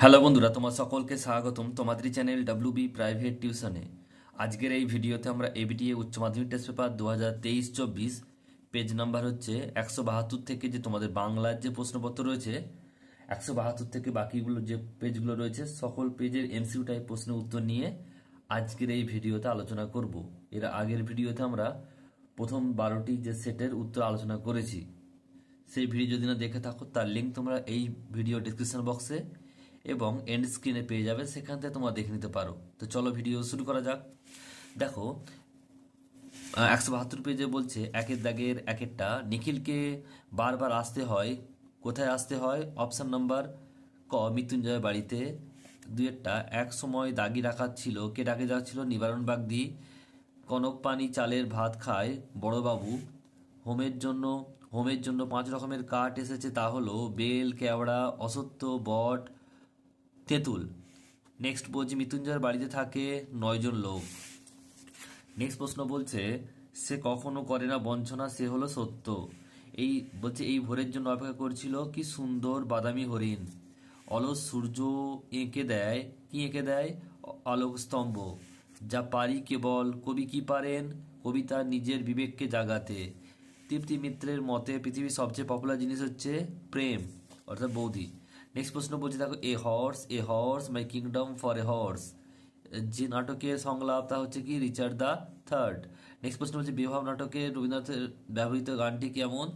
Hello বন্ধুরা, তোমার সকলকে স্বাগতম তোমাদের চ্যানেল ডাব্লিউবি প্রাইভেট টিউশনে। আজকের এই ভিডিওতে আমরা এবিটিএ উচ্চ মাধ্যমিক টেস্ট পেপার 2023-24 পেজ নাম্বার হচ্ছে 172 থেকে যে তোমাদের বাংলার যে প্রশ্নপত্র রয়েছে 172 থেকে বাকিগুলো যে পেজগুলো রয়েছে সকল পেজের এমসিকিউ টাইপ প্রশ্নের উত্তর নিয়ে আজকের এই ভিডিওতে আলোচনা করব। এর আগের ভিডিওতে আমরা প্রথম 12টি যে সেটের উত্তর আলোচনা করেছি, সেই ভিডিও যদি না দেখে থাকো তার লিঙ্ক তোমরা এই ভিডিও ডিসক্রিপশন বক্সে এবং এন্ড স্ক্রিনে পেয়ে যাবে, সেখান থেকে তোমরা দেখে নিতে পারো। তো চলো ভিডিও শুরু করা যাক। দেখো 172 পেজে বলছে একের দাগের একেরটা নিখিলকে বারবার আসতে হয়, কোথায় আসতে হয়? অপশন নাম্বার ক মৃত্যুঞ্জয় বাড়িতে। দুয়েরটা এক সময় দাগি ডাকাত ছিল, কে ডাকে যাচ্ছিল? নিবারণ বাগদি। কনক পানি চালের ভাত খায় বড়বাবু। হোমের জন্য হোমের জন্য 5 রকমের কাঠ এসেছে, তা হলো বেল, কেওড়া, অশ্বত্থ, বট, তেঁতুল। নেক্সট বলছি মৃত্যুঞ্জয়ের বাড়িতে থাকে 9 জন লোক। নেক্সট প্রশ্ন বলছে সে কখনো করে না বঞ্চনা, সে হলো সত্য। এই বলছে এই ভোরের জন্য অপেক্ষা করছিল কি সুন্দর বাদামি হরিণ। অলস সূর্য এঁকে দেয়, কি এঁকে দেয়? আলোক স্তম্ভ। যা পারি কেবল, কবি কি পারেন? কবি তার নিজের বিবেককে জাগাতে। তৃপ্তি মিত্রের মতে পৃথিবীর সবচেয়ে পপুলার জিনিস হচ্ছে প্রেম, অর্থাৎ বৌদি। নেক্সট প্রশ্ন বলছে দেখো এ horse my kingdom for a horse. যে নাটকের সংলাপ তা হচ্ছে কি রিচার্ড দ্য থার্ড। নেক্সট প্রশ্ন বলছে বিবাহ নাটকে রবীন্দ্রনাথের ব্যবহৃত গানটি কেমন?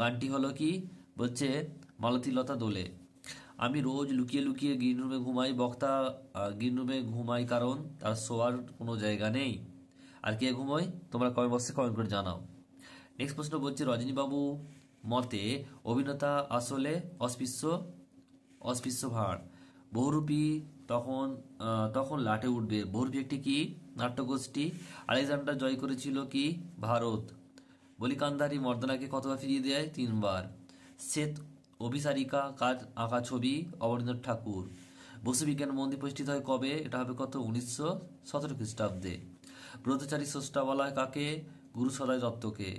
গানটি হলো কি? বলছে মালতী লতা দোলে। আমি রোজ লুকিয়ে লুকিয়ে গ্রিন রুমে ঘুমাই, বক্তা গ্রিন রুমে ঘুমাই কারণ তার শোয়ার কোনো জায়গা নেই। আর কে ঘুমোয়? তোমরা কমেন্ট বক্সে কমেন্ট করে জানাও। নেক্সট প্রশ্ন বলছে রজনীবাবু মতে অভিনেতা আসলে অস্পৃশ্য অস্পৃশ্য ভাঁড়। বহুরূপী তখন তখন লাটে উঠবে। বহুরূপী একটি কি নাট্যগোষ্ঠী। আলেকজান্ডার জয় করেছিল কি ভারত। বলিকান্দারি মর্দানাকে কতবার ফিরিয়ে দেয়? 3 বার। শ্বেত অভিসারিকা কাজ আঁকা ছবি অবনীন্দ্রনাথ ঠাকুর। বসু বিজ্ঞান মন্দির প্রতিষ্ঠিত হয় কবে? এটা হবে কত? 1917 খ্রিস্টাব্দে। ব্রতচারী স্রষ্টা বলা হয় কাকে? গুরু সদয় দত্তকে।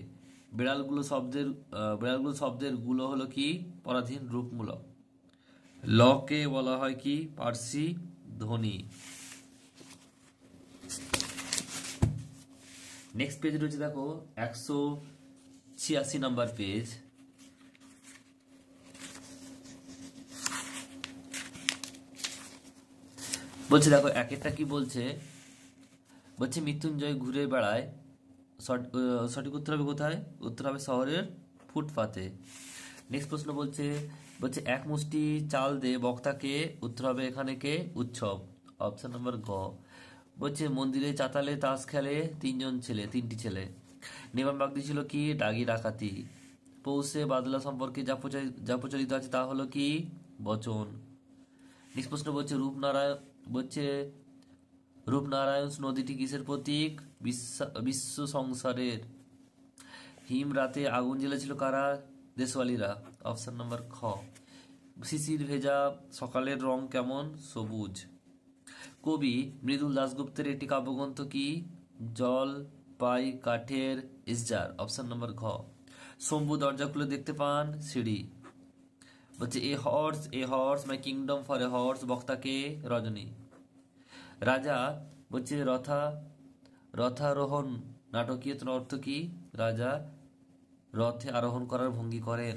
বিড়ালগুলো শব্দের গুলো হলো কি পরাধীন রূপমূলক। লকে বলা হয় কি পার্সি ধ্বনি। নেক্সট পেজ রয়েছে দেখো 186 নাম্বার পেজ। বলছে দেখো একেরটা কি বলছে? বলছে মৃত্যুঞ্জয় ঘুরে বেড়ায়। সঠিক উত্তর হবে কোথায়? উত্তর হবে শহরের ফুটপাতে। নেক্সট প্রশ্ন বলছে বলছে এক মুষ্টি চাল দে বক্তাকে, উত্তর হবে এখানে কে? উৎসব, অপশন নাম্বার গ। বলছে মন্দিরে চাতালে তাস খেলে 3টি ছেলে। নিবারণ বাগদি ছিল কি ডাগি ডাকাতি। পৌষে বাদলা সম্পর্কে যা প্রচলিত আছে তা হলো কি বচন। নেক্সট প্রশ্ন বলছে রূপনারায়ণ নদীটি কিসের প্রতীক? বিশ্ব সংসারের। হিম রাতে আগুন জ্বেলেছিল কারা? দেশওয়ালিরা, অপশন নাম্বার খ। শিশির ভেজা সকালের রং কেমন? সবুজ। কবি মৃদুল দাশগুপ্তের একটি কাব্যগ্রন্থ কি? জল পাই কাঠের ইসজার, অপশন নাম্বার ঘ। শম্ভু দরজা খুলে দেখতে পান সিঁড়ি। বলছে a horse my kingdom for a horse, বক্তাকে রজনী। রাজা বলছে রথারোহণ নাটকীয় অর্থ কি? রাজা রথে আরোহণ করার ভঙ্গি করেন।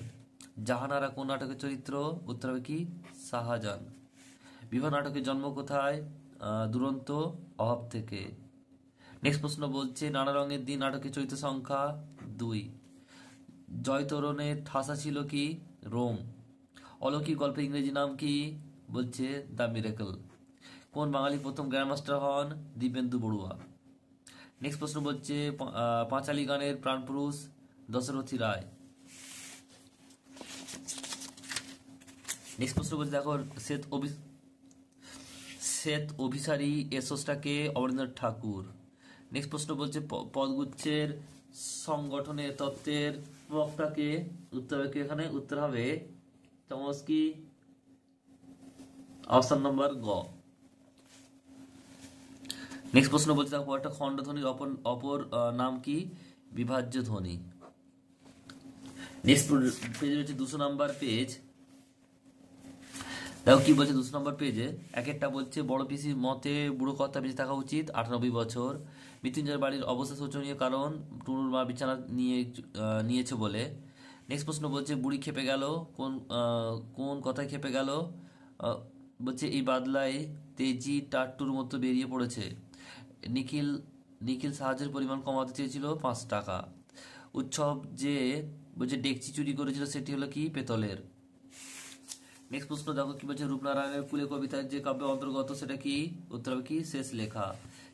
জাহানারা কোন নাটকের চরিত্র? উত্তর হবে কি শাহজাহান। বিবাহ নাটকের জন্ম কোথায়? দুরন্ত অভাব থেকে। নেক্সট প্রশ্ন বলছে নানা রঙের দিন নাটকের চরিত্র সংখ্যা 2। জয়তরণের ঠাসা ছিল কি রোম। অলৌকিক গল্পের ইংরেজি নাম কি? বলছে দ্য মিরাকল। কোন বাঙালি প্রথম গ্র্যান্ডমাস্টার হন? দীপেন্দু বড়ুয়া। নেক্সট প্রশ্ন বলছে পাঁচালী গানের প্রাণপুরুষ দশরথী রায়। নেক্সট প্রশ্ন বলছে দেখো শ্বেত অভিসারী এসোসটাকে অবনীন্দ্রনাথ ঠাকুর। নেক্সট প্রশ্ন বলছে পদগুচ্ছের সংগঠনের তত্ত্বের বক্তাকে, উত্তর হবে এখানে? উত্তর হবে চমস্কি, অপশন নম্বর গ। নেক্সট প্রশ্ন বলছে দেখো একটা খণ্ডধ্বনির অপর নাম কি? বিভাজ্য ধ্বনি। নেক্সট পেজ রয়েছে 200 নাম্বার পেজ। দেখো কি বলছে 2 নম্বর পেজে। এক একটা বলছে বড় পিসির মতে বুড়ো কর্তা বেঁচে থাকা উচিত 98 বছর। মৃত্যুঞ্জয়ের বাড়ির অবস্থা শোচনীয়, কারণ টুনুর মা বিছানা নিয়েছে বলে। নেক্সট প্রশ্ন বলছে বুড়ি খেপে গেল, কোন কোন কথায় খেপে গেল? আহ, বলছে এই বাদলায় তেজি টাট্টুর মতো বেরিয়ে পড়েছে। নিখিল নিখিল সাহায্যের পরিমাণ কমাতে চেয়েছিল 5 টাকা। উৎসব যে বলছে ডেকচি চুরি করেছিল সেটি হলো কি পেতলের। নেক্সট প্রশ্ন দেখো কি বলছে রূপনারায়ণের কুলে কবিতার যে কাব্য অন্তর্গত সেটা কি? উত্তর হবে কি শেষ লেখা।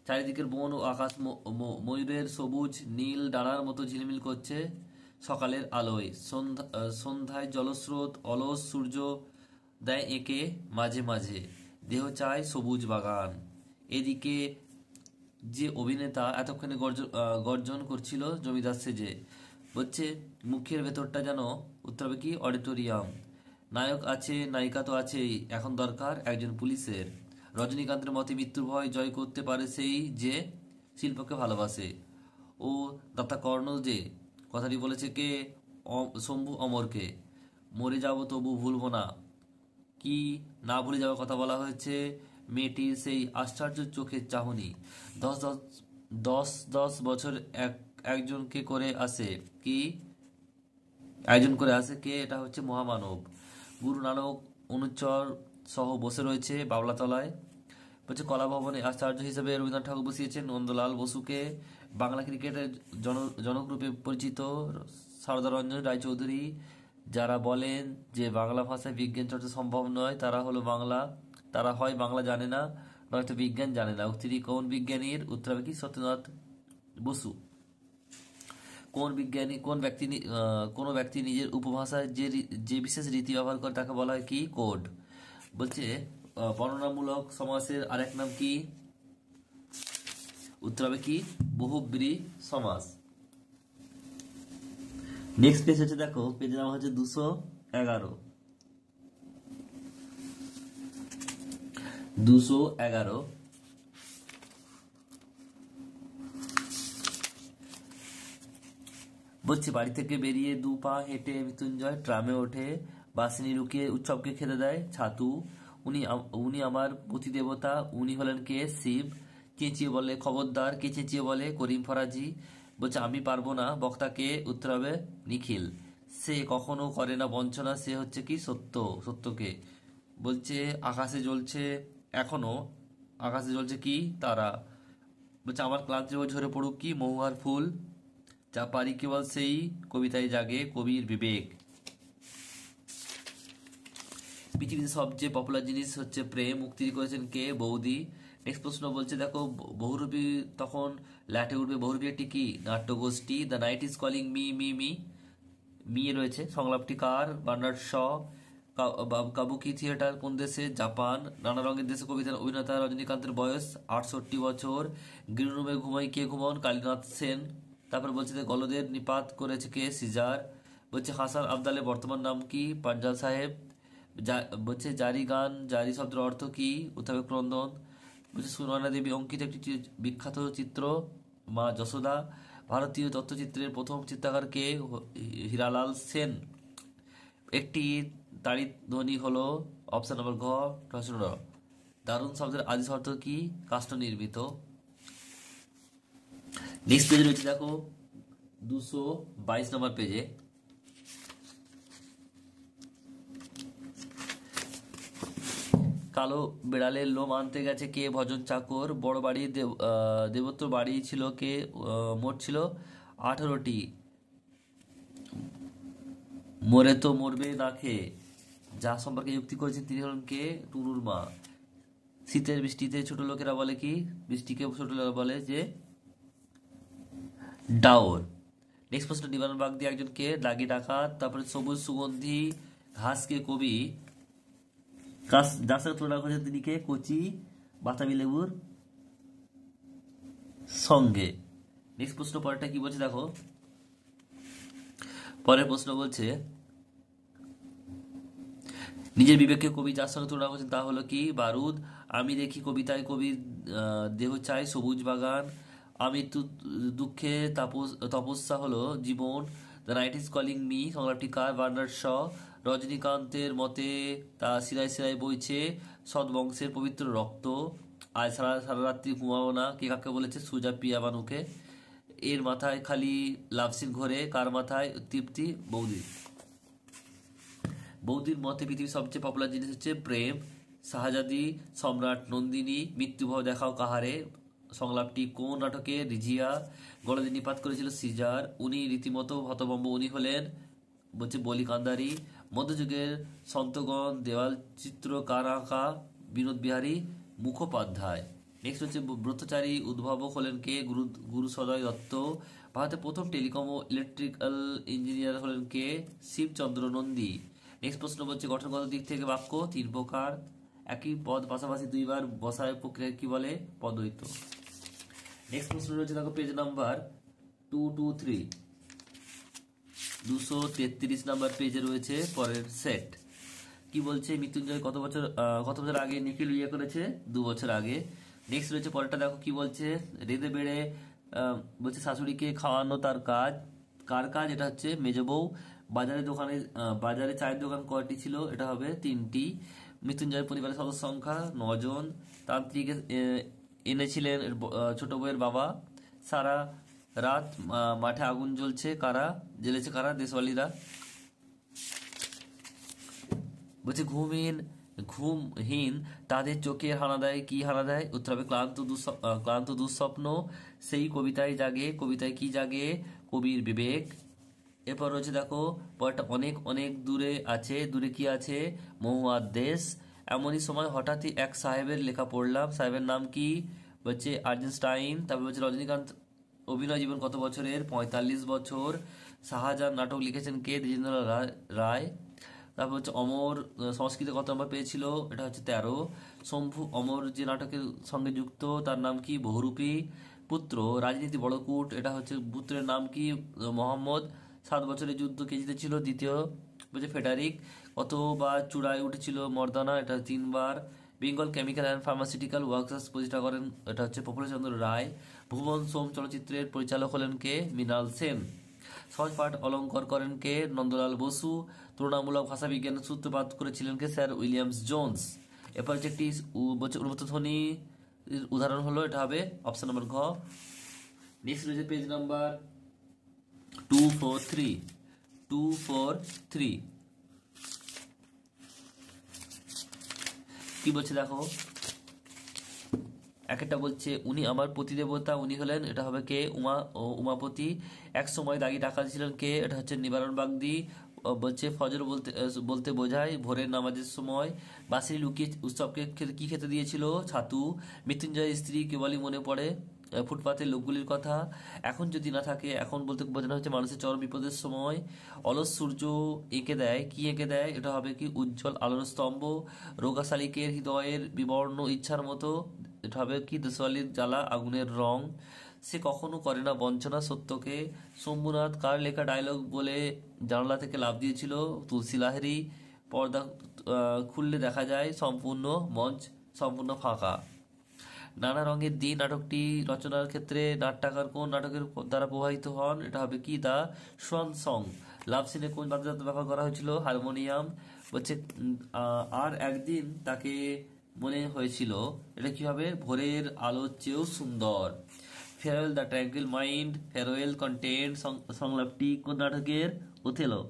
চারিদিকের বন ও আকাশ ময়ূরের সবুজ নীল ডানার মতো ঝিলমিল করছে সকালের আলোয়। সন্ধ্যায় জলস্রোত অলস সূর্য দেয় এঁকে মাঝে মাঝে, দেহ চায় সবুজ বাগান। এদিকে যে অভিনেতা এতক্ষণে গর্জন করছিল জমিদার সেজে, বলছে মুখের ভেতরটা যেন। উত্তর হবে কি অডিটোরিয়াম। নায়ক আছে নায়িকা তো আছেই, এখন দরকার একজন পুলিশের। রজনীকান্তের মতে মৃত্যুর ভয় জয় করতে পারে সেই যে শিল্পকে ভালোবাসে। ও দাতা কর্ণ যে কথাটি বলেছে কে? শম্ভু অমরকে। মরে যাব তবু ভুলবো না, কি না ভুলে যাওয়ার কথা বলা হয়েছে? মেয়েটির সেই আশ্চর্য চোখের চাহনি। দশ দশ দশ দশ বছর একজনকে করে আসে কি? আয়োজন করে আসে কে? এটা হচ্ছে মহামানব। গুরু নানক অনুচর সহ বসে রয়েছে বাবলাতলায়। বলছে কলা ভবনে আচার্য হিসেবে রবীন্দ্রনাথ ঠাকুর বসিয়েছেন নন্দলাল বসুকে। বাংলা ক্রিকেটের জনকরূপে পরিচিত সারদারঞ্জন রায়চৌধুরী। যারা বলেন যে বাংলা ভাষায় বিজ্ঞান চর্চা সম্ভব নয়, তারা হয় বাংলা জানে না, নয়তো বিজ্ঞান জানে না। উক্তিটি কোন বিজ্ঞানীর? উত্তর হবে কি সত্যনাথ বসু। কোনো ব্যক্তি নিজের উপভাষায় যে বিশেষ রীতি ব্যবহার করে তাকে বলা হয় কি? কোড। বলছে বর্ণনামূলক সমাসের আরেক নাম কি? উত্তর হবে কি বহুব্রী সমাস। নেক্সট পেজ হচ্ছে, দেখো পেজের নাম হচ্ছে 211। 211 বলছে বাড়ি থেকে বেরিয়ে 2 পা হেঁটে মৃত্যুঞ্জয় ট্রামে ওঠে। বাসিনী লুকিয়ে উৎসবকে খেতে দেয় ছাতু। উনি আমার পতিদেবতা। উনি হলেন কে? শিব। চেঁচিয়ে বলে খবরদার। কে চেঁচিয়ে বলে? করিম ফরাজি। বলছে আমি পারবো না। বক্তাকে? উত্তর হবে নিখিল। সে কখনো করে না বঞ্চনা, সে হচ্ছে কি সত্যকে। বলছে এখনো আকাশে জ্বলছে কি? তারা। বলছে আমার ক্লান্তি ঝরে পড়ুক কি মহুয়ার ফুল, যা পারি কেবল সেই কবিতায় জাগে কবির বিবেক। পৃথিবীতে সবচেয়ে পপুলার জিনিস হচ্ছে প্রেম। মুক্তি করেছেন কে? বৌদি। নেক্সট প্রশ্ন বলছে দেখো বহুরূপী তখন লাটে উঠবে। বহুরূপী একটি কি? নাট্যগোষ্ঠী। The night is calling me me me. Me রয়েছে। সংলাপটি কার? বার্নার্ড শ। কাবুকি থিয়েটার কোন দেশে? জাপান। নানা রঙের দেশে কবিতার অভিনেতা রজনীকান্তের বয়স 68 বছর। গ্রিন রুমে ঘুমাই কে ঘুমন? কালীনাথ সেন। তারপর বলছে যে গলদের নিপাত করেছে কে? সিজার। বলছে হাসান আবদালের বর্তমান নাম কি? পাঞ্জাল সাহেব। বলছে জারি শব্দের অর্থ কি? উত্তর হবে ক্রন্দন। বলছে সুনয়না দেবী অঙ্কিত একটি বিখ্যাত চিত্র মা যশোদা। ভারতীয় তথ্যচিত্রের প্রথম চিত্রকার কে? হীরালাল সেন। একটি তাড়িৎ ধ্বনি হলো অপশন নম্বর ঘ ঢসড়। দারুণ শব্দের আদি শর্ত কি? কাষ্ঠ নির্মিত। নেক্সট পেজে রয়েছে দেখো 222 নম্বর পেজে। কালো বেড়ালের লোম আনতে গেছে কে? ভজন চাকর। বড় বাড়ি দেবত্র বাড়ি ছিল কে? মোট ছিল 18টি। মরে তো মরবে না খেয়ে, যা সম্পর্কে যুক্তি করেছেন তিনি হলেন কে? টুনুর মা। শীতের বৃষ্টিতে ছোট লোকেরা বলে কি? বৃষ্টিকে ছোট লোকেরা বলে যে ডাওর। নেক্সট প্রশ্ন নিবারণ বাগদি একজন কে? দাগি ডাকাত। তারপরে সবুজ সুগন্ধি ঘাসকে কবি যার সাথে তুলনা করেছেন তিনি কে? কচি বাতাবি লেবুর সঙ্গে। নেক্সট প্রশ্ন পরেরটা কি বলছে দেখো। পরের প্রশ্ন বলছে নিজের বিবেককে কবি যার সঙ্গে তুলনা করছেন তা হলো কি? বারুদ। আমি দেখি কবিতায় কবির দেহ চাই সবুজ বাগান। আমি দুঃখে তপস্যা হলো জীবন। The night is calling me সংলাপটি কার? Bernard Shaw. রজনীকান্তের মতে তা শিরায় শিরায় বইছে সৎবংশের পবিত্র রক্ত। আজ সারা সারা রাত্রি ঘুমাবো না, কে কাকে বলেছে? সুজা পিয়া বানুকে। এর মাথায় খালি লাভ সিন ঘোরে, কার মাথায়? তৃপ্তি বৌদি। বৌদির মতে পৃথিবীর সবচেয়ে পপুলার জিনিস হচ্ছে প্রেম। শাহজাদি সম্রাট নন্দিনী মৃত্যুভয় দেখাও কাহারে সংলাপটি কোন নাটকে? রিজিয়া। গলায় নিপাত করেছিল সিজার, উনি রীতিমতো হতভম্ব। উনি হলেন বলছে বলি কান্দারি। মধ্যযুগের সন্তগণ দেওয়াল চিত্র কার আঁকা? বিনোদ বিহারী মুখোপাধ্যায়। নেক্সট হচ্ছে ব্রতচারী উদ্ভাবক হলেন কে? গুরু সদয় দত্ত। ভারতের প্রথম টেলিকম ও ইলেকট্রিক্যাল ইঞ্জিনিয়ার হলেন কে? শিবচন্দ্র নন্দী। নেক্সট প্রশ্ন বলছে গঠনগত দিক থেকে বাক্য তিন প্রকার, একই পদ পাশাপাশি দুইবার বসায় প্রক্রিয়া কি বলে? পদৈত। নেক্সট প্রশ্ন রয়েছে দেখো পেজ নাম্বার 223, 233 নাম্বার পেজে রয়েছে পরের সেট। কি বলছে? মৃত্যুঞ্জয় কত বছর আগে নিখিল বিয়ে করেছে? 2 বছর আগে। নেক্সট রয়েছে পরেরটা দেখো কি বলছে? রেঁধে বেড়ে বলছে শাশুড়িকে খাওয়ানো তার কাজ। কার কাজ? এটা হচ্ছে মেজ বউ। বাজারে চায়ের দোকান কয়টি ছিল? এটা হবে 3টি। মৃত্যুঞ্জয়ের পরিবারের সদস্য সংখ্যা 9 জন। তান্ত্রিক এনেছিলেন ছোট বউয়ের বাবা। সারা রাত মাঠে আগুন জ্বেলেছে কারা? দেশওয়ালিরা। বলছে ঘুমহীন তাদের চোখে হানা দেয়, কি হানা দেয়? উত্তর হবে ক্লান্ত দুঃস্বপ্ন। সেই কবিতায় কি জাগে? কবির বিবেক। এরপর রয়েছে দেখো পরেরটা অনেক অনেক দূরে কি আছে? মহুয়ার দেশ। এমনই সময় হঠাৎই এক সাহেবের লেখা পড়লাম। সাহেবের নাম কি? বলছে আর্জেন্স্টাইন। তারপর বলছে রজনীকান্ত অভিনয় জীবন কত বছরের? 45 বছর। শাহজাহান নাটক লিখেছেন কে? দ্বিজেন্দ্র রায়। তারপর হচ্ছে অমর সংস্কৃতে কত নম্বর পেয়েছিল? এটা হচ্ছে 13। শম্ভু অমর যে নাটকের সঙ্গে যুক্ত তার নাম কি? বহুরূপী। পুত্র রাজনীতি বড়কুট, এটা হচ্ছে পুত্রের নাম কি? মোহাম্মদ। 7 বছরের যুদ্ধ কে জিতেছিল? দ্বিতীয়। বলছে ফেডারিক। কতবার চূড়ায় উঠেছিল মর্দানা? এটা 3 বার। Bengal chemical and pharmaceutical works প্রতিষ্ঠা করেন, এটা হচ্ছে প্রফুল্লচন্দ্র রায়। ভুবন সোম চলচ্চিত্রের পরিচালক হলেন কে? মৃণাল সেন। সহজ পাঠ অলঙ্কার করেন কে? নন্দলাল বসু। তুলনামূলক ভাষাবিজ্ঞানের সূত্রপাত করেছিলেন কে? Sir Williams Jones. এরপর হচ্ছে একটি উন্মুক্ত ধ্বনি উদাহরণ হলো, এটা হবে অপশন নম্বর ঘ। নেক্সট রয়েছে পেজ নাম্বার 243, কি বলছে দেখো? একটা বলছে উনি আমার পতিদেবতা, উনি হলেন, এটা হবে কে? উমাপতি। এক সময় দাগি ডাকাত ছিলেন কে? এটা হচ্ছে নিবারণ বাগদি। বলছে ফজর বলতে বোঝায় ভোরের নামাজের সময়। বাসিনী লুকিয়ে উৎসবকে কি খেতে দিয়েছিল? ছাতু। মৃত্যুঞ্জয়ের স্ত্রী কেবলই মনে পড়ে ফুটপাতের লোকগুলির কথা। এখন যদি না থাকে, এখন বলতে বোঝানো হচ্ছে মানুষের চরম বিপদের সময়। অলস সূর্য এঁকে দেয়, কি এঁকে দেয়? এটা হবে কি? উজ্জ্বল আলোর স্তম্ভ। রোগা শালিকের হৃদয়ের বিবর্ণ ইচ্ছার মতো, এটা হবে কি? দেশওয়ালির জ্বালা আগুনের রং। সে কখনো করে না বঞ্চনা সত্যকে। শম্ভুনাথ কার লেখা ডায়লগ বলে জানলা থেকে লাফ দিয়েছিল? তুলসী লাহিড়ী। পর্দা খুললে দেখা যায় মঞ্চ সম্পূর্ণ ফাঁকা। নানা রঙের দিন নাটকটি রচনার ক্ষেত্রে নাট্যকার কোন নাটকের দ্বারা প্রভাবিত হন? এটা হবে কি? The Schwann song. লাভ সিনে কোন বাদ্যযন্ত্র ব্যবহার করা হয়েছিল? হারমোনিয়াম। বলছে আর একদিন তাকে মনে হয়েছিল, এটা কি হবে? ভোরের আলোর চেয়েও সুন্দর। Farewell the tranquil mind. Farewell content সংলাপটি কোন নাটকের? ওথেলো।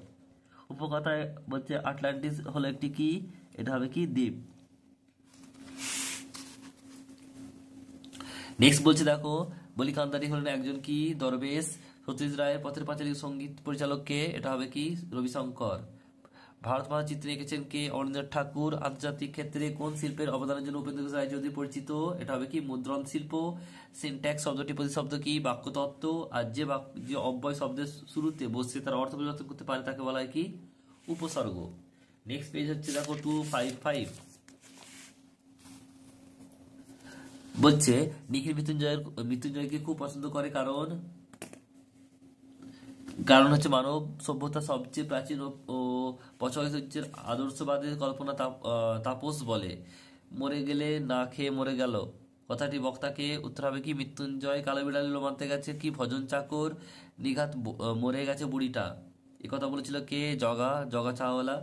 উপকথায় বলছে আটলান্টিস হলো একটি কি? এটা হবে কি? দ্বীপ। নেক্সট বলছে দেখো বলি কান্দারি হলেন একজন কি? দরবেশ। সতীশ রায়ের পথের পাঁচালী সঙ্গীত পরিচালক কে? এটা হবে কি? রবিশঙ্কর। ভারত মানচিত্রে এঁকেছেন কে? অরবিন্দ্রনাথ ঠাকুর। আন্তর্জাতিক ক্ষেত্রে কোন শিল্পের অবদানের জন্য উপেন্দ্র কিশোর রায়চৌধুরী পরিচিত? এটা হবে কি? মুদ্রণ শিল্প। সিনট্যাক্স শব্দটি প্রতিশব্দ কি? বাক্যতত্ত্ব। আর যে অব্যয় শব্দের শুরুতে বসছে তার অর্থ পরিবর্তন করতে পারে তাকে বলা হয় কি? উপসর্গ। নেক্সট পেজ হচ্ছে দেখো 255। বলছে নিখিল মৃত্যুঞ্জয়কে খুব পছন্দ করে কারণ হচ্ছে মানব সভ্যতার সবচেয়ে প্রাচীন ও পচয়সূর্যের আদর্শবাদের কল্পনা তাপস বলে। মরে গেলে না খেয়ে মরে গেল কথাটি বক্তাকে? উত্তর হবে কি? মৃত্যুঞ্জয়। কালো বিড়াল এলো মানতে গেছে কি? ভজন চাকর। নিঘাত মরে গেছে বুড়িটা, এ কথা বলেছিল কে? জগা চাওয়ালা।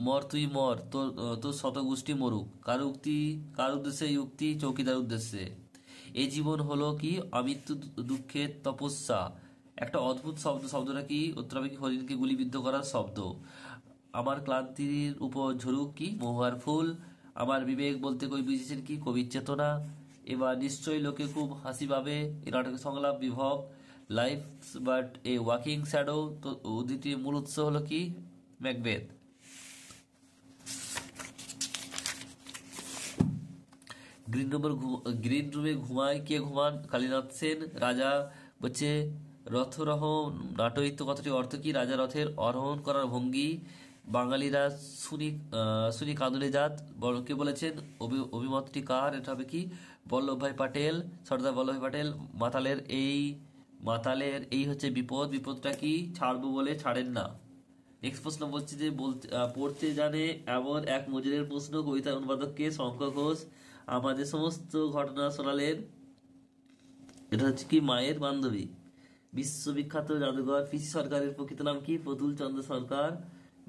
মর তুই মর, তোর তোর শতগোষ্ঠী মরুক, কার উক্তি, কার উদ্দেশ্যে এই উক্তি? চৌকিদার উদ্দেশ্যে। এই জীবন হলো কি? আমৃত্যু দুঃখের তপস্যা। একটা অদ্ভুত শব্দ, শব্দটা কি? উত্তর হবে কি? হরিণকে গুলিবিদ্ধ করার শব্দ। আমার ক্লান্তির উপর ঝরুক কি? মহুয়ার ফুল। আমার বিবেক বলতে কবি বুঝেছেন কি? কবির চেতনা। এবার নিশ্চয়ই লোকে খুব হাসি পাবে। এই নাটকের সংলাপ বিভব। Life but a walking shadow. তো উদ্ধৃতির মূল উৎস হলো কি? ম্যাকবেথ। গ্রিন রুমে ঘুমায় কে? ঘুমান কালীনাথ সেন। রাজা বলছে রথরহ নাটয়িত্ব কথাটির অর্থ কি? রাজা রথের আরোহণ করার ভঙ্গি। বাঙালিরা শুনি শুনি কাঁদুনে জাত। কে বলেছেন? অভিমতটি কার? এটা হবে কি? বল্লভভাই পাটেল, সর্দার বল্লভভাই পাটেল। মাতালের এই হচ্ছে বিপদ। বিপদটা কি? ছাড়বো বলে ছাড়েন না। নেক্সট প্রশ্ন বলছে যে পড়তে জানে এমন এক মজুরের প্রশ্ন। কবিতার অনুবাদককে? শঙ্কর ঘোষ। আমাদের সমস্ত ঘটনা শোনালেন। এটা হচ্ছে কি? মায়ের বান্ধবী। বিশ্ববিখ্যাত জাদুঘর পিসি সরকারের প্রকৃত নাম কি? প্রতুল চন্দ্র সরকার।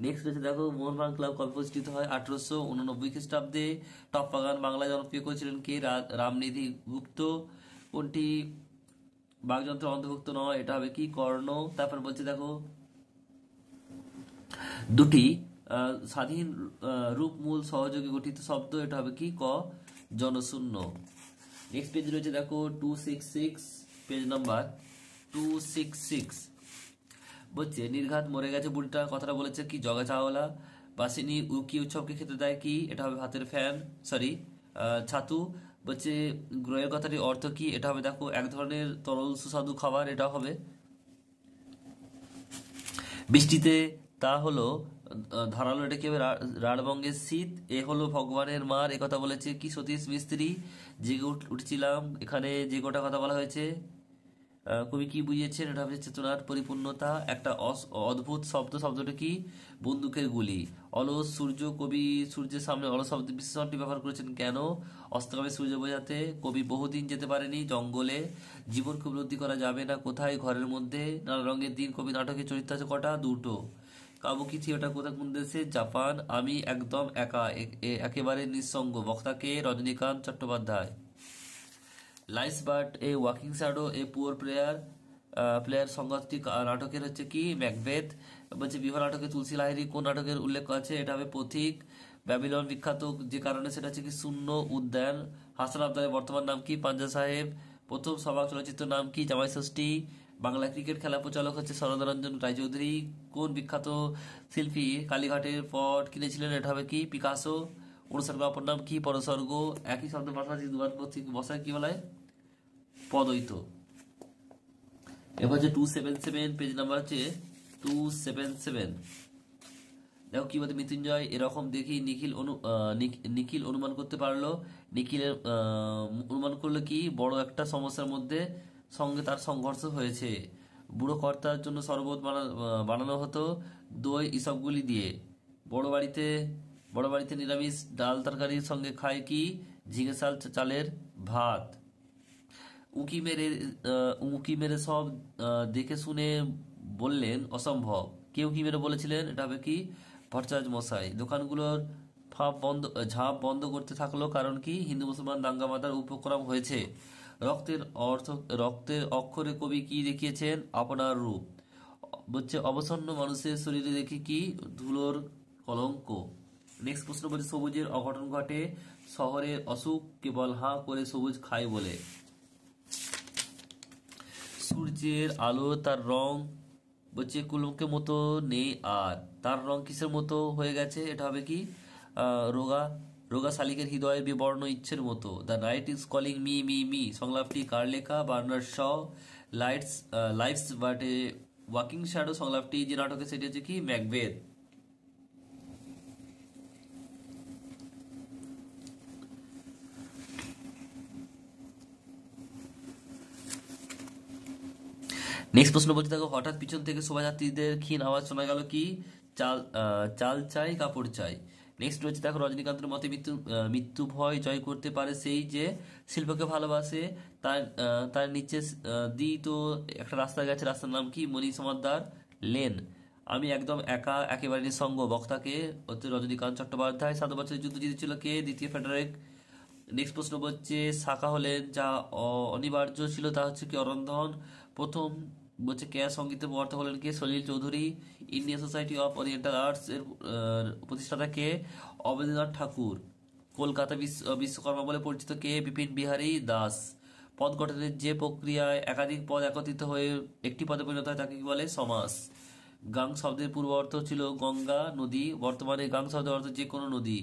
নেক্সট হচ্ছে দেখো, মোহনবাগান ক্লাব কবে প্রতিষ্ঠিত হয়? 1889 খ্রিস্টাব্দে। টপ বাগান বাংলায় জনপ্রিয় করেছিলেন কে? রামনিধি গুপ্ত। কোনটি বাগযন্ত্রের অন্তর্ভুক্ত নয়? এটা হবে কি? কর্ণ। তারপর বলছে দেখো, দুটি স্বাধীন রূপ মূল সহযোগে গঠিত শব্দ। এটা হবে কি? ক জনশূন্য। নেক্সট পেজ রয়েছে দেখো 266, পেজ নাম্বার 266। বলছে নির্ঘাত মরে গেছে বুড়িটা, কথাটা বলেছে কি? জগা চাওয়ালা। বাসিনী উকি উৎসবকে খেতে দেয় কি? এটা হবে ভাতের ফ্যান, সরি ছাতু। বলছে গ্রহের কথাটির অর্থ কি? এটা হবে দেখো এক ধরনের তরল সুস্বাদু খাবার। এটা হবে বৃষ্টিতে তা হলো ধারালো। এটা কি হবে? রাঢ়বঙ্গের শীত। এ হলো ভগবানের মার। একথা বলেছে কি? সতীশ মিস্ত্রি। জেগে উঠছিলাম, এখানে যে গোটা কথা বলা হয়েছে। কবি কি বুঝিয়েছেন? এটা হবে চেতনার পরিপূর্ণতা। একটা অদ্ভুত শব্দ। শব্দটা কি? বন্দুকের গুলি। অলস সূর্য। কবি সূর্যের সামনে অলস শব্দ বিশেষণটি ব্যবহার করেছেন কেন? অস্তগামী সূর্য বোঝাতে। কবি বহুদিন যেতে পারেনি জঙ্গলে। জীবনকে উপলব্ধি করা যাবে না কোথায়? ঘরের মধ্যে। নানা রঙের দিন। কবি নাটকের চরিত্র আছে কটা? দুটো। কাবুকি থিয়েটার কোথায়, কোন দেশে? জাপান। আমি একদম একা, একেবারে নিঃসঙ্গ। বক্তাকে? Rajanikanta Chattopadhyay. Life's but a walking shadow, a poor player সংগঠনটি নাটকের হচ্ছে কি? ম্যাকবেথ। বলছে বিভা নাটকে তুলসী লাহিড়ী কোন নাটকের উল্লেখ আছে? এটা হবে পথিক। ব্যাবিলন বিখ্যাত যে কারণে, সেটা হচ্ছে কি? শূন্য উদ্যান। হাসান আবদারের বর্তমান নাম কি? পাঞ্জা সাহেব। প্রথম সবাক চলচ্চিত্র নাম কি? জামাই ষষ্ঠী। বাংলা ক্রিকেট খেলা পরিচালক হচ্ছে শরদরঞ্জন রায়চৌধুরী। কোন বিখ্যাত শিল্পী কালীঘাটের পট কিনেছিলেন? এটা হবে কি? পিকাসো। অনুসর্গ অপর নাম কি? পরসর্গ। একই শব্দ পাশাপাশি দুবার বসায় কি বলা হয়? পদৈত। এবার হচ্ছে 277, পেজ নাম্বার হচ্ছে 277। দেখো কি বলতে মৃত্যুঞ্জয় এরকম দেখি নিখিল অনুমান করতে পারলো। নিখিলের অনুমান করলো কি? বড় একটা সমস্যার মধ্যে সঙ্গে তার সংঘর্ষ হয়েছে। বুড়ো কর্তার জন্য শরবত বানানো হতো দই এসবগুলি দিয়ে। বড় বাড়িতে বড় বাড়িতে নিরামিষ ডাল তরকারির সঙ্গে খায় কি? ঝিঙে চালের ভাত। উঁকি মেরে সব দেখে শুনে বললেন অসম্ভব। কে উঁকি মেরে বলেছিলেন? এটা হবে কি? ভট্টাচার্য মশাই। দোকানগুলোর ঝাঁপ বন্ধ করতে থাকলো কারণ কি? হিন্দু মুসলমান দাঙ্গা বাঁধার উপক্রম হয়েছে। রক্তের অর্থ, রক্তের অক্ষরে কবি কি দেখিয়েছেন? আপনার রূপ। বলছে অবসন্ন মানুষের শরীরে দেখি কি? ধুলোর কলঙ্ক। নেক্সট প্রশ্ন বলছে সবুজের অঘটন ঘটে শহরের অসুখ কেবল হাঁ করে সবুজ খায় বলে। সূর্যের আলো তার রং বলছে কুলঙ্কের মতো নেই আর, তার রং কিসের মতো হয়ে গেছে? এটা হবে কি? রোগা রোগা শালিকের হৃদয়ে বিবর্ণ ইচ্ছের মতো। The night is calling me me me সংলাপটি কার লেখা? Bernard Shaw. Life's but a walking shadow সংলাপটি যে নাটকে, সেটি হচ্ছে কি? ম্যাকবেথ। নেক্সট প্রশ্ন বলতে দেখো, হঠাৎ পিছন থেকে শোভাযাত্রীদের ক্ষীণ আওয়াজ শোনা গেল কি? চাল চাই, কাপড় চাই। নেক্সট রয়েছে দেখো, রজনীকান্তের মতে মৃত্যু ভয় জয় করতে পারে সেই যে শিল্পকে ভালোবাসে। তার নিচে দি তো একটা রাস্তা গেছে, রাস্তার নাম কি? মনীষ সমাদ্দার লেন। আমি একদম একা, একেবারে নিঃসঙ্গ। বক্তাকে হচ্ছে রজনীকান্ত চট্টোপাধ্যায়। 7 বছরের যুদ্ধ জিতেছিল কে? দ্বিতীয় ফেডারেক। নেক্সট প্রশ্ন হচ্ছে শাখা হলেন যা অনিবার্য ছিল তা হচ্ছে কি? অরন্ধন। প্রথম বলছে কেয়া সঙ্গীতে অর্থ হলেন কে? Salil Chowdhury. Indian society of oriental arts এর প্রতিষ্ঠাতা কে? অবনীন্দ্রনাথ ঠাকুর। কলকাতা বিশ্বকর্মা বলে পরিচিত কে? বিপিন বিহারী দাস। পদ গঠনের যে প্রক্রিয়ায় একাধিক পদ একত্রিত হয়ে একটি পদে পরিণত হয় তাকে কি বলে? সমাস। গাং শব্দের পূর্ব অর্থ ছিল গঙ্গা নদী, বর্তমানে গাং শব্দের অর্থ যে কোনো নদী।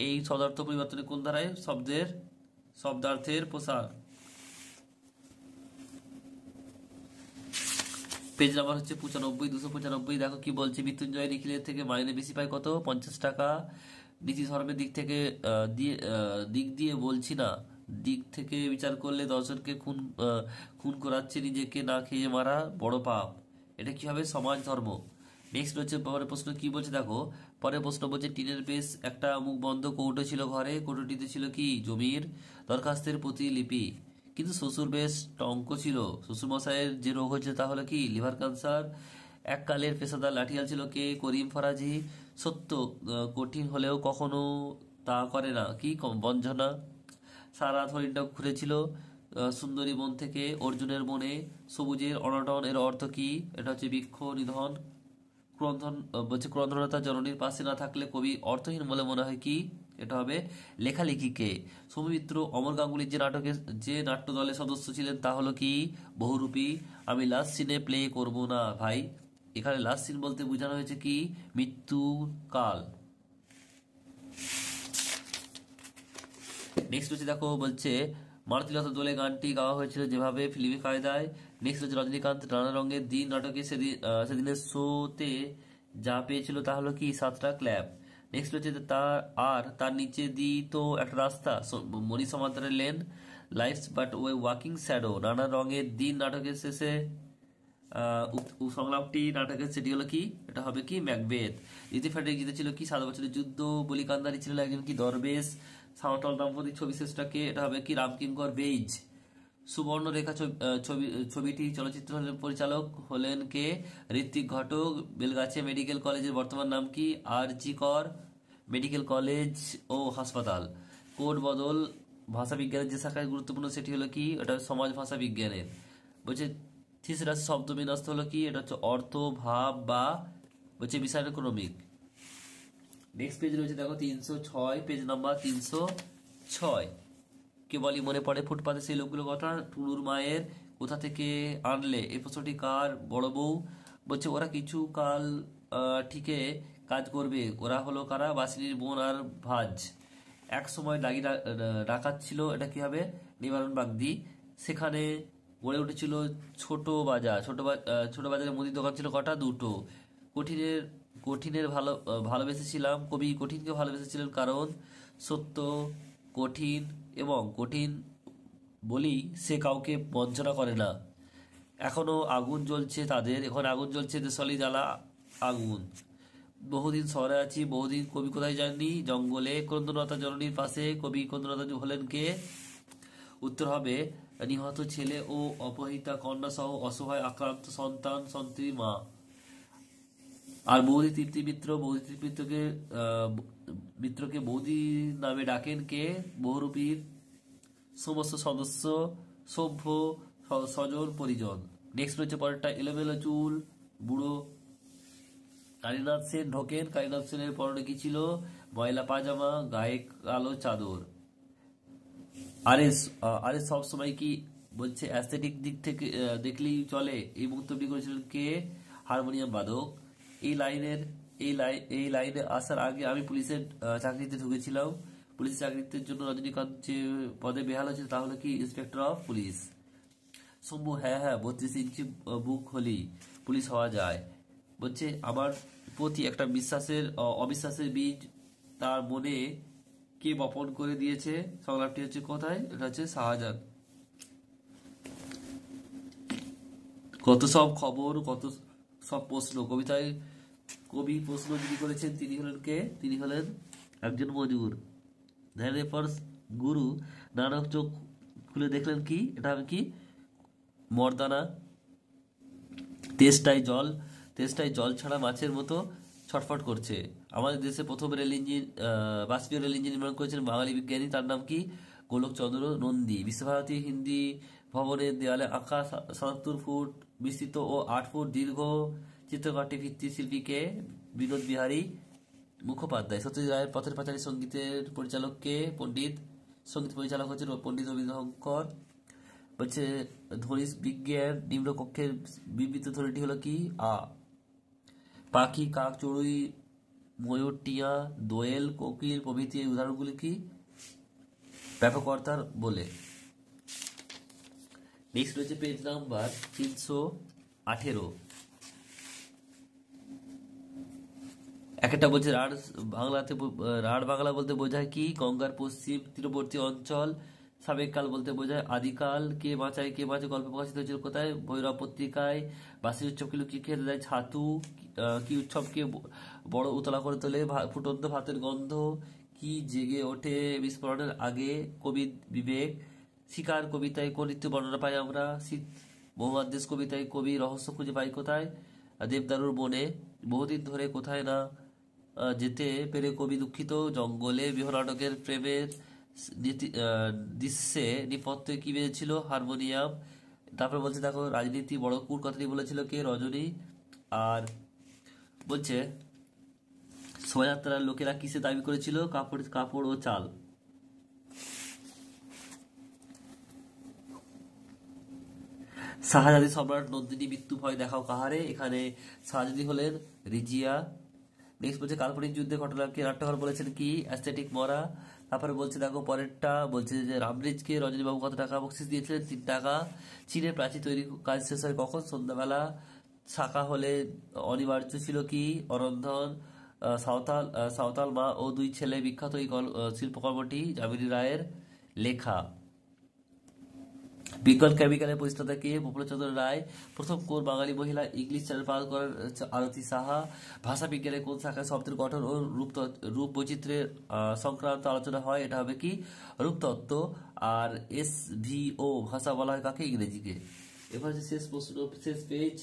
এই শব্দার্থ পরিবর্তনে কোন ধারায় শব্দার্থের প্রসার? পেজ নাম্বার হচ্ছে 95, 295। দেখো কি বলছে, মৃত্যুঞ্জয় নিখিলের থেকে মাইনে বেশি পায় কত? 50 টাকা। নীতি ধর্মের দিক থেকে দিক দিয়ে বলছি না, দিক থেকে বিচার করলে দর্শনকে খুন করাচ্ছে নিজেকে না খেয়ে মারা বড় পাপ। এটা কি হবে? সমাজ ধর্ম। নেক্সট হচ্ছে পরের প্রশ্ন কি বলছে দেখো। পরের প্রশ্ন বলছে টিনের বেশ একটা মুখ বন্ধ কৌটো ছিল ঘরে, কৌটোটিতে ছিল কি? জমির দরখাস্তের প্রতিলিপি। কিন্তু শ্বশুর বেশ টঙ্ক ছিল। শ্বশুরমশাইয়ের যে রোগ হয়েছে তা হলো কি? Liver cancer. এককালের পেশাদার লাঠিয়াল ছিল কে? করিম ফরাজি। সত্য কঠিন হলেও কখনো তা করে না কি? বঞ্চনা। সারা রাত হরিণটা ঘুরেছিল সুন্দরী বন থেকে অর্জুনের বনে। সবুজের অনটন এর অর্থ কি? এটা হচ্ছে বৃক্ষ নিধন। ক্রন্দন বলছে ক্রন্দনতা জননীর পাশে না থাকলে কবি অর্থহীন বলে মনে হয় কি? এটা হবে লেখালেখিকে। সৌমিত্র অমর গাঙ্গুলির যে নাট্য দলের সদস্য ছিলেন তা হলো কি? বহুরূপী। আমি লাস্ট সিনে প্লে করব না ভাই। এখানে লাস্ট সিন বলতে বোঝানো হয়েছে কি? মৃত্যুকাল। নেক্সট হচ্ছে দেখো বলছে মালতীলতা দোলে গানটি গাওয়া হয়েছিল যেভাবে ফিল্মি কায়দায়। নেক্সট হচ্ছে রজনীকান্ত নানা রঙের দিন নাটকে সেদিনের শোতে যা পেয়েছিল তা হলো কি? 7টা ক্ল্যাপ। নেক্সট হচ্ছে তার নিচে তো একটা রাস্তা, মণি সমান্তরাল lane. Life's but a walking shadow. নানা রঙের দিন নাটকের শেষে সংলাপটি নাটকের সেটি হলো কি? এটা হবে কি? ম্যাকবেথ। ফ্যাডরিক জিতেছিল কি? 7 বছরের যুদ্ধ। বলি কান্দারি ছিলেন একজন কি? দরবেশ। সাঁওতাল দম্পতির ছবি শ্রেষ্ঠকে? এটা হবে কি? রামকিঙ্কর বেইজ। সুবর্ণরেখা ছবিটি চলচ্চিত্র পরিচালক হলেন কে? ঋত্বিক ঘটক। বেলগাছে মেডিকেল কলেজের বর্তমান নাম কি? আর.জি. কর মেডিকেল কলেজ ও হাসপাতাল। কোড বদল ভাষাবিজ্ঞানের যে শাখায় গুরুত্বপূর্ণ সেটি হলো কি? এটা সমাজ ভাষা বিজ্ঞানের। বলছে থিসরাস শব্দ বিন্যস্ত হলো কি? এটা হচ্ছে অর্থ, ভাব বা বলছে বিষয়ানুক্রমিক। নেক্সট পেজ রয়েছে দেখো 306, পেজ নাম্বার 306। কে বলি মনে পড়ে ফুটপাতে সেই লোকগুলো কথা? টুনুর মায়ের। কোথা থেকে আনলে? এই প্রশ্নটি কার? বড় বউ। বলছে ওরা কিছু কাল ঠিকে কাজ করবে। ওরা হলো কারা? বাসিনীর বোন আর ভাজ। এক সময় ডাকাত ছিল, এটা কি হবে? নিবারণ বাগদি। সেখানে গড়ে উঠেছিল ছোট বাজার। ছোট বাজারে মুদির দোকান ছিল কটা? দুটো। কঠিনের কঠিনের ভালোবেসেছিলাম। কবি কঠিনকে ভালোবেসেছিলেন কারণ সত্য, কঠিন এবং কঠিন বলি সে কাউকে বঞ্চনা করে না। এখনো আগুন জ্বলছে তাদের, এখন আগুন জ্বলছে দেশালি জ্বালা আগুন। বহুদিন শহরে আছি, বহুদিন কবি কোথায় যাননি? জঙ্গলে। ক্রন্দনতা জননীর পাশে কবি ক্রন্দনতা হলেন কে? উত্তর হবে নিহত ছেলে ও অপহৃতা কন্যা সহ অসহায় আক্রান্ত সন্তান সন্ত্রী মা। আর বৌদি তৃপ্তি মিত্র। মিত্রকে বৌদি নামে ডাকেন কে? বহুরূপীর সমস্ত সদস্য, সভ্য, স্বজন, পরিজন। নেক্সট রয়েছে পরেরটা এলোমেলো চুল বুড়ো। কালীনাথ সেন ঢোকেন। কালীনাথ সেনের পরনে কি ছিল? ময়লা পাজামা, গায়ে কালো চাদর। আরে আরে সব সময় কি বলছে অ্যাস্থেটিক দিক থেকে দেখলেই চলে? এই বক্তব্যটি করেছিলেন কে? হারমোনিয়াম বাদক। এই লাইনে আসার আগে আমি পুলিশের চাকরিতে ঢুকেছিলাম। পুলিশের চাকরির জন্য রজনীকান্ত যে পদে বেহাল হয়েছে তা হলো কি? Inspector of police. শম্ভু হ্যাঁ হ্যাঁ 32 ইঞ্চি বুক হলি পুলিশ হওয়া যায়। বলছে আমার প্রতি একটা অবিশ্বাসের বীজ তার মনে কে বপন করে দিয়েছে? সংলাপটি হচ্ছে কোথায়? এটা হচ্ছে শাহজাহান। কত সব খবর, কত সব প্রশ্ন। কবি প্রশ্ন যিনি করেছেন তিনি হলেন কে? তিনি হলেন একজন মজুর। ধ্যানের পর গুরু নানক চোখ খুলে দেখলেন কি? এটা হবে কি? মর্দানা। তেষ্টায় জল ছাড়া মাছের মতো ছটফট করছে। আমাদের দেশে প্রথম রেল ইঞ্জিন বাষ্পীয় রেল ইঞ্জিন নির্মাণ করেছেন বাঙালি বিজ্ঞানী, তার নাম কি? গোলকচন্দ্র নন্দী। বিশ্বভারতী হিন্দি ভবনের দেওয়ালে আঁকা ৭৭ ফুট বিস্তৃত ও ৮ ফুট দীর্ঘ চিত্রকারটি ভিত্তির শিল্পীকে? বিনোদ বিহারী মুখোপাধ্যায়। সত্যজিৎ রায়ের পথের পাঁচালী সঙ্গীতের পরিচালককে? পণ্ডিত। সঙ্গীত পরিচালক হচ্ছেন পণ্ডিত রবীন্দ্রশঙ্কর। বলছে ধ্বনি বিজ্ঞান নিম্নকক্ষের বিবৃত ধ্বনিটি হলো কি? আ। পাখি, কাক, চড়ুই, ময়ূর, টিয়া, দোয়েল, কোকিল প্রভৃতি এই উদাহরণগুলি কি? ব্যাপকর্তার বলে। নেক্সট রয়েছে পেজ নাম্বার ৩১৮। একটা বলছে রাঢ় বাংলা বলতে বোঝায় কি? গঙ্গার পশ্চিম তীরবর্তী অঞ্চল। সাবেককাল বলতে বোঝায় আদিকাল। কে বাঁচায় কে বাঁচে গল্প প্রকাশিত হয়েছিল কোথায়? ভৈরব পত্রিকায়। বাসি উৎসবকে লুকিয়ে খেতে দেয় ছাতু। কি উৎসবকে বড় উতলা করে তোলে? ফুটন্ত ভাতের গন্ধ। কি জেগে ওঠে বিস্ফোরণের আগে? কবি বিবেক। শিকার কবিতায় কোন ঋতু বর্ণনা পাই আমরা? শীত। মহুয়াদেশ কবিতায় কবি রহস্য খুঁজে পাই কোথায়? দেবদারুর বনে। বহুদিন ধরে কোথায় না যেতে পেরে কবি দুঃখিত? জঙ্গলে। বিহনাটকের প্রেমের দৃশ্যে নেপথ্যে কি বেজেছিল? হারমোনিয়াম। তারপর বলছে দেখো রাজনীতি বড় কুট কথাটি বলেছিল কে? রজনী। আর বলছে শোভাযাত্রার লোকেরা কিসে দাবি করেছিল? কাপড় ও চাল। শাহজাদি সম্রাট নন্দিনী মৃত্যু ভয় দেখাও কাহারে? এখানে শাহজাদি হলেন রিজিয়া। নেক্সট বলছে কাল্পনিক যুদ্ধের ঘটনাকে নাট্যকার বলেছেন কি? অ্যাস্থেটিক মরা। তারপরে বলছে দেখো পরেরটা বলছে যে রামব্রিজকে রজনীবাবু কত টাকা বকশিস দিয়েছিলেন? ৩ টাকা। চীনের প্রাচীর তৈরি কাজ শেষ হয় কখন? সন্ধ্যাবেলা। শাখা হলে অনিবার্য ছিল কি? অরন্ধন। সাঁওতাল মা ও 2 ছেলে বিখ্যাত এই শিল্পকর্মটি যামিনী রায়ের লেখা। বিজ্ঞান কেমিক্যালের প্রতিষ্ঠাতা কে? প্রফুল্লচন্দ্র রায়। প্রথম কোন বাঙালি মহিলা ইংলিশ চ্যানেল পালন করেন? আরতি সাহা। ভাষা বিজ্ঞানের কোন শাখায় শব্দের গঠন ও রূপ বৈচিত্র্যের সংক্রান্ত আলোচনা হয়? এটা হবে কি? রূপতত্ত্ব। আর SVO ভাষা বলা হয় কাকে? ইংরেজিকে। এবার হচ্ছে শেষ প্রশ্ন, শেষ পেজ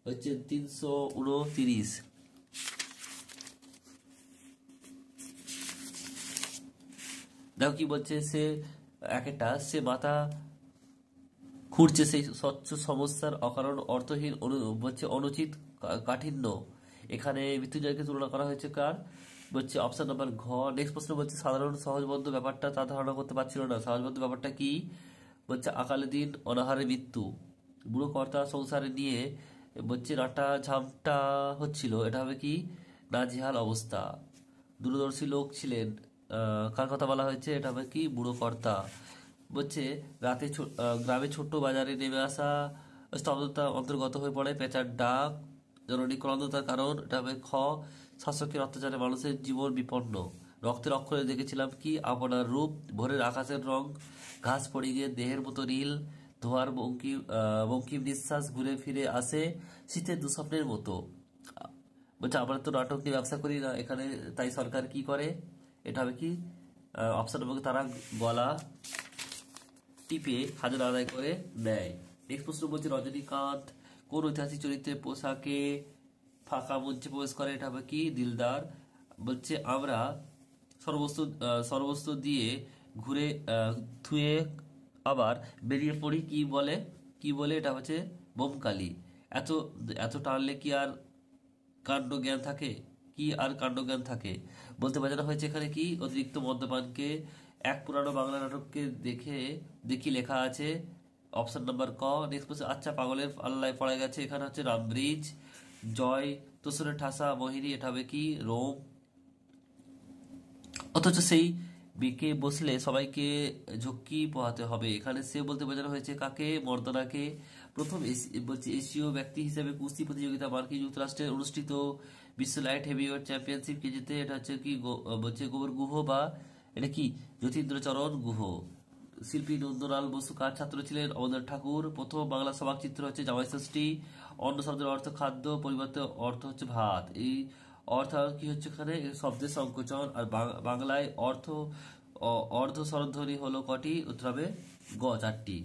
হচ্ছে ৩২৯। দেখো কি বলছে, সে মাথা খুঁড়ছে সেই স্বচ্ছ সমস্যার অকারণ অর্থহীন বলছে অনুচিত কাঠিন্য। এখানে মৃত্যুঞ্জয়কে তুলনা করা হয়েছে কার? বলছে অপশন নাম্বার ঘ। নেক্সট প্রশ্ন বলছে সাধারণ সহজবদ্ধ ব্যাপারটা তা ধারণা করতে পারছিল না। সহজবদ্ধ ব্যাপারটা কি? বলছে আকালে দিন অনাহারে মৃত্যু। বুড়ো কর্তা সংসারে নিয়ে বলছে নাটা ঝামটা হচ্ছিল, এটা হবে কি? নাজেহাল অবস্থা। দূরদর্শী লোক ছিলেন, কার কথা বলা হয়েছে? এটা হবে কি? বুড়ো কর্তা। বলছে গ্রামে ছোট্ট বাজারে নেমে আসা স্তব্ধতা অন্তর্গত হয়ে পড়ে পেঁচার ডাক। জননী ক্লান্ততার কারণ, এটা হবে খ। শাসকের অত্যাচারে মানুষের জীবন বিপন্ন। রক্তের অক্ষরে দেখেছিলাম কি? আপনার রূপ। ভোরের আকাশের রং। ঘাস পড়ে গিয়ে দেহের মতো নীল। ধোয়ার বঙ্কিম নিঃশ্বাস ঘুরে ফিরে আসে শীতের দুঃস্বপ্নের মতো। বলছে আমরা তো নাটক নিয়ে ব্যবসা করি না এখানে, তাই সরকার কি করে? এটা হবে কি? অপশন নম্বর তারা গলা টিপে খাজনা আদায় করে নেয়। নেক্সট প্রশ্ন বলছে রজনীকান্ত কোন ঐতিহাসিক চরিত্রের পোশাকে ফাঁকা মঞ্চে প্রবেশ করে? এটা হবে কি? দিলদার। বলছে আমরা সর্বস্ব দিয়ে ঘুরে থুয়ে আবার বেরিয়ে পড়ি কি বলে? এটা হচ্ছে বোমকালি। এত এত টানলে কি আর কাণ্ডজ্ঞান থাকে? কি আর কাণ্ডজ্ঞান থাকে? বলতে বোঝানো হয়েছে এখানে কি? অতিরিক্ত মদ্যপানকে। এক পুরানো বাংলা নাটককে দেখি লেখা আছে অপশন নাম্বার ক। নেক্সট বলছে আচ্ছা পাগলের আল্লাহ পড়ে গেছে, এখানে হচ্ছে রামব্রিজ। জয় তোসরের ঠাসা মোহিনী, এটা হবে কি? রোম। অথচ সেই বেঁকে বসলে সবাইকে ঝক্কি পোহাতে হবে, এখানে সে বলতে বোঝানো হয়েছে কাকে? মর্দানাকে। প্রথম বলছে এশীয় ব্যক্তি হিসেবে কুস্তি প্রতিযোগিতা মার্কিন যুক্তরাষ্ট্রে অনুষ্ঠিত বিশ্ব লাইট হেভিওয়েট চ্যাম্পিয়নশিপ কে জিতে? এটা হচ্ছে কি? বলছে গোবর গুহ বা এটা কি? যতীন্দ্রচরণ গুহ। শিল্পী নন্দলাল বসু কার ছাত্র ছিলেন? অবনীন্দ্রনাথ ঠাকুর। প্রথম বাংলা সমাজ চিত্র হচ্ছে জামাই ষষ্ঠী। অন্ন শব্দের অর্থ খাদ্য, পরিবর্তে অর্থ হচ্ছে ভাত। এই অর্থ কি হচ্ছে এখানে? শব্দের সংকোচন। আর বাংলায় অর্ধ স্বরধ্বনি হলো কটি? উত্তর হবে গ 4টি।